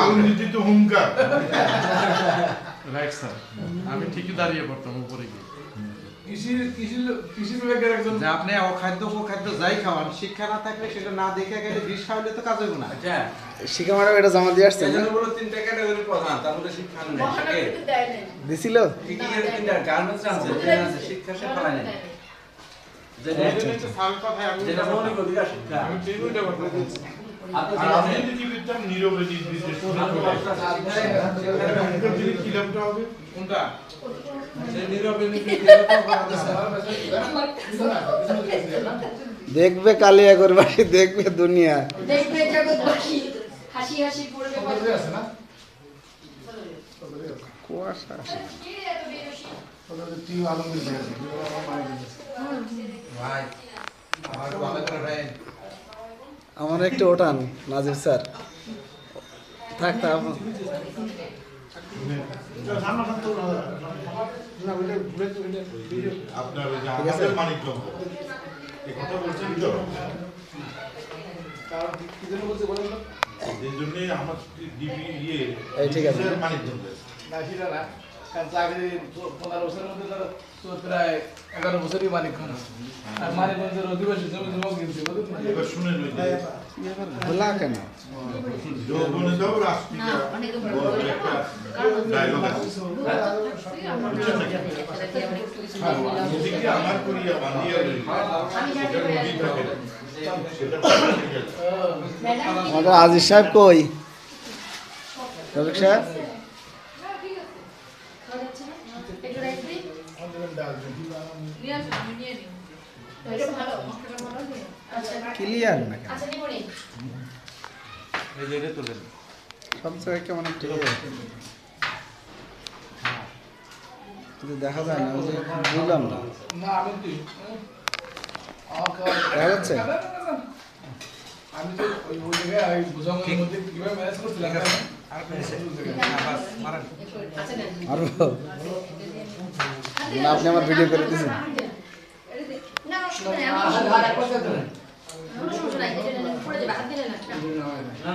আলমগীর তো হুঙ্কার। Right sir, আমি ঠিকই দাঁড়িয়ে পড়তাম উপরে গিয়ে। কৃষি বিভাগের একজন যে আপনি অখাদ্য কুখাদ্য যাই খাওয়ান, শিক্ষা না থাকলে সেটা না দেখে গেলে বিষ খাওয়ালে তো কাজ হবে না। আচ্ছা শিখা ম্যাডাম এটা জমা দিয়ে আসছেন না? এজন্য বলো তিনটা ক্যাটাগরি প্রধান, তার মধ্যে শিক্ষা নেই। দিছিল? কি কি এর তিনটা গার্মেন্টস আছে, শিক্ষা সে ফলাই নাই। যেটা মৌলিক অধিকার শিক্ষা। আমি দুইটা কথা বলছি। আর আমি যদি করতাম নীরবে নির্বিশেষ কি লাভটা হবে? কোনটা? যে নীরবে দেখবে কালিয়া করবাসী, দেখবে দুনিয়া। দেখবে জগৎবাসী, হাসি হাসি পড়বে আছে না? কুয়াশা আসে। ভাই আমার ভালো করে ভাই আমার একটু ওঠান নাজির স্যার। থাক থাক আপনার ওই যে আমাদের মানিকগঞ্জ এই কথা বলছেন তো, এই জন্যই আমার ডিবি এই ঠিক আছে। মানিকগঞ্জ চাকরি 15 বছরের মধ্যে ধরো প্রায় 11 বছরই মালিক খান আর মানিকগঞ্জের অধিবাসী জমি জমা কিনছে এবার শুনেন ওই যে খোলা কেন? যৌবনে দাও রাষ্ট্রীয় একটা ডায়লগ আছে, নদীকে আমার করিয়া বাঁধিয়া লই, সেটা নদী থাকে না, সেটা ঠিক আছে। আমাদের আজিজ সাহেব কই? রফিক সাহেব ক্লিয়ার না কেন? এই যে এটা তুলেন। সব জায়গায় কেমন একটা কিন্তু দেখা যায় না, ওই যে বুঝলাম না। না আমি কি দেখা যাচ্ছে? আমি তো ওই জায়গায় ওই বুঝানোর মধ্যে কিভাবে ম্যানেজ করছিলাম আরো না, আপনি আমার ভিডিও করে দিয়েছেন। না